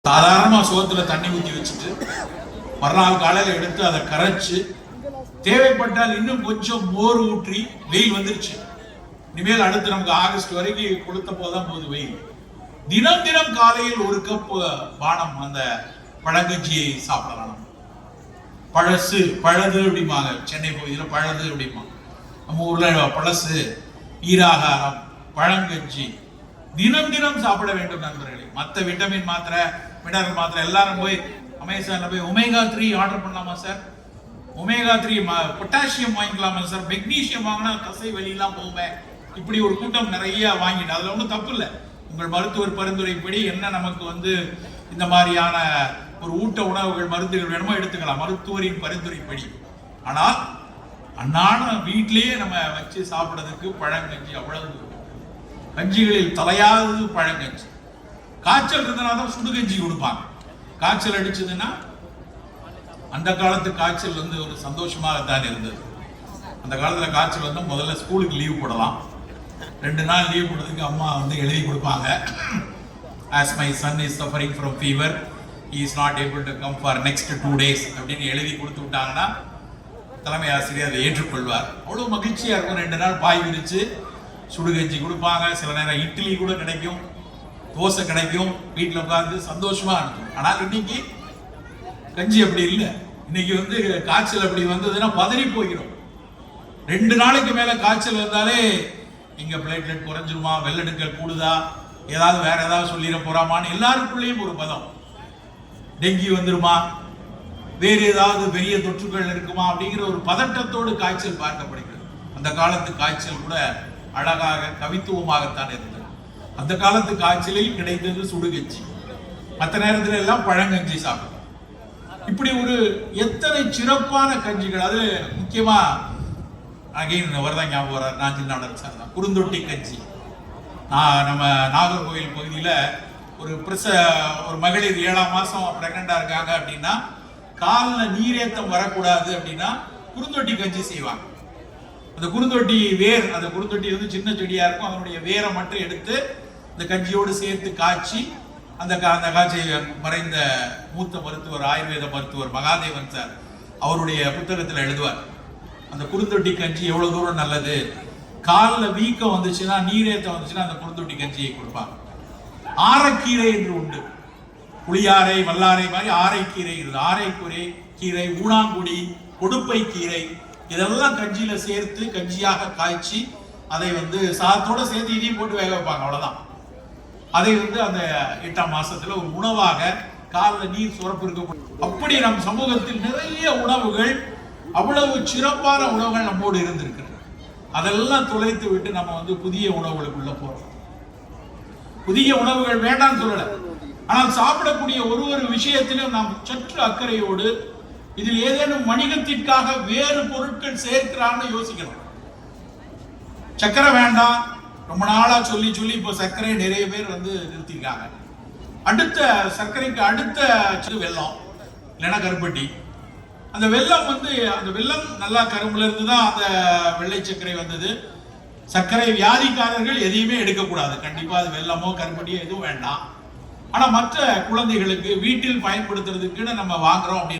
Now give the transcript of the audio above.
சாதாரணமா சோத்துல தண்ணி ஊற்றி வச்சுட்டு மறுநாள் காலையில எடுத்து அதை கரைச்சு தேவைப்பட்டால் இன்னும் கொஞ்சம் மோர் ஊற்றி வெயில் வந்துருச்சு. இனிமேல் அடுத்து நமக்கு ஆகஸ்ட் வரைக்கும் கொடுத்த போதான் போகுது வெயில். தினம் தினம் காலையில் ஒரு கப் பானம் அந்த பழங்கஞ்சியை சாப்பிடலாம். பழது அப்படிம்பாங்க, சென்னை பகுதியில் பழது அப்படிம்பாங்க. நம்ம ஊர்ல பழசு, ஈராகாரம், பழங்கஞ்சி தினம் தினம் சாப்பிட வேண்டும் நண்பர்களே. மற்ற விட்டமின் மாத்திரை, மினரல் மாத்திரை எல்லாரும் போய் அமேசான்ல போய் ஒமேகா 3 ஆர்டர் பண்ணலாமா சார், ஒமேகா 3 பொட்டாசியம் வாங்கிக்கலாமா சார், மெக்னீசியம் வாங்கினா தசை வெளியெல்லாம் போகுமே, இப்படி ஒரு கூட்டம் நிறைய வாங்கிட்டு அதுல ஒன்றும் தப்பு இல்லை. உங்கள் மருத்துவர் பரிந்துரைப்படி என்ன நமக்கு இந்த மாதிரியான ஒரு ஊட்ட உணவுகள் மருந்துகள் வேணுமோ எடுத்துக்கலாம், மருத்துவரின் பரிந்துரைப்படி. ஆனால் அன்னான வீட்டிலேயே நம்ம வச்சு சாப்பிட்றதுக்கு பழங்கஞ்சி அவ்வளவு. கஞ்சிகளில் தலையாவது பழங்கஞ்சி. காய்ச்சல் இருந்தனால்தான் சுடுகஞ்சி கொடுப்பாங்க. காய்ச்சல் அடிச்சதுன்னா அந்த காலத்து காய்ச்சல் ஒரு சந்தோஷமாகத்தான் இருந்தது. அந்த காலத்துல காய்ச்சல் முதல்ல ஸ்கூலுக்கு லீவ் போடலாம். 2 நாள் லீவ் போடுறதுக்கு அம்மா எழுதி கொடுப்பாங்க. as my son is suffering from fever, he is not able to come for next 2 days அப்படின்னு எழுதி கொடுத்து விட்டாங்கன்னா தலைமை ஆசிரியர் அதை ஏற்றுக்கொள்வார். அவ்வளவு மகிழ்ச்சியா இருக்கும். 2 நாள் பாய் விரிச்சு சுடுகஞ்சி கொடுப்பாங்க. சில நேரம் இட்லி கூட கிடைக்கும், தோசை கிடைக்கும். வீட்டில் உட்கார்ந்து சந்தோஷமா இருக்கும். ஆனால் இன்னைக்கு கஞ்சி அப்படி இல்லை. இன்னைக்கு காய்ச்சல் அப்படி வந்ததுன்னா பதறி போயிடும். 2 நாளைக்கு மேல காய்ச்சல் வந்தாலே இங்க பிளேட்லெட் குறைஞ்சிருமா, வெள்ளெடுக்கல் கூடுதா, ஏதாவது வேற ஏதாவது சொல்லிட போறாமான்னு எல்லாருக்குள்ளேயும் ஒரு பதம். டெங்கி வந்துருமா, வேறு ஏதாவது பெரிய தொற்றுகள் இருக்குமா அப்படிங்கிற ஒரு பதட்டத்தோடு காய்ச்சல் பார்க்கப்படுகிறது. அந்த காலத்து காய்ச்சல் கூட அழகாக கவித்துவமாகத்தான் இருந்தது. அந்த காலத்து காய்ச்சலில் கிடைத்தது சுடுகஞ்சி, மற்ற நேரத்தில் எல்லாம் பழங்கஞ்சி சாப்பிடும். இப்படி ஒரு எத்தனை சிறப்பான கஞ்சிகள். அது முக்கியமா வரதான் ஞாபகம் வர நாஞ்சில் சார் தான் குறுந்தொட்டி கஞ்சி. நம்ம நாகர்கோவில் பகுதியில ஒரு மகளிர் 7ஆம் மாசம் பிரெக்னண்டா இருக்காங்க அப்படின்னா காலில் நீரேத்தம் வரக்கூடாது அப்படின்னா குறுந்தொட்டி கஞ்சி செய்வாங்க. அந்த குறுந்தொட்டி வேர், அந்த குறுந்தொட்டி சின்ன செடியா இருக்கும், அதனுடைய வேரை மட்டும் எடுத்து இந்த கஞ்சியோடு சேர்த்து காய்ச்சி அந்த காய்ச்சியை மறைந்த மூத்த மருத்துவர், ஆயுர்வேத மருத்துவர் மகாதேவன் சார் அவருடைய புத்தகத்தில் எழுதுவார். அந்த குறுந்தொட்டி கஞ்சி எவ்வளவு தூரம் நல்லது. காலில் வீக்கம் வந்துச்சுன்னா, நீரேத்தம் வந்துச்சுன்னா அந்த குறுந்தொட்டி கஞ்சியை கொடுப்பாங்க. ஆரைக்கீரை என்று உண்டு. புளியாரை, வல்லாரை மாதிரி ஆரைக்கீரை, ஆரைக்குறை கீரை, ஊனாங்குடி, கொடுப்பை கீரை, இதெல்லாம் கஞ்சியில சேர்த்து கஞ்சியாக காய்ச்சி அதை சாதத்தோட சேர்த்து இதையும் போட்டு வேக வைப்பாங்க. அவ்வளவுதான். அதை அந்த 8ஆம் மாசத்துல ஒரு உணவாக காலில் நீர் சுரப்பு இருக்க. அப்படி நம் சமூகத்தில் நிறைய உணவுகள், அவ்வளவு சிறப்பான உணவுகள் நம்மோடு இருந்திருக்கிறது. அதெல்லாம் தொலைத்து விட்டு நம்ம புதிய உணவுகளுக்குள்ள போறோம். புதிய உணவுகள் வேண்டாம் சொல்லல, ஆனால் சாப்பிடக்கூடிய ஒரு விஷயத்திலும் நாம் சற்று அக்கறையோடு இதில் ஏதேனும் வணிகத்திற்காக வேறு பொருட்கள் சேர்க்கிறான்னு யோசிக்கணும். சர்க்கரை வேண்டாம் ரொம்ப நாளா சொல்லி இப்போ சர்க்கரை நிறைய பேர் நிறுத்திருக்காங்க. அடுத்த சர்க்கரைக்கு அடுத்த வெல்லம் இல்லைன்னா கருப்பட்டி. அந்த வெல்லம் அந்த வெல்லம் நல்லா கரும்புல இருந்து தான் அந்த வெள்ளை சர்க்கரை வந்தது. சர்க்கரை வியாதிக்காரர்கள் எதையுமே எடுக்கக்கூடாது. கண்டிப்பா அது வெல்லமோ கருப்பட்டியோ எதுவும் வேண்டாம். ஆனா மற்ற குழந்தைகளுக்கு வீட்டில் பயன்படுத்துறதுக்குன்னு நம்ம வாங்குறோம்.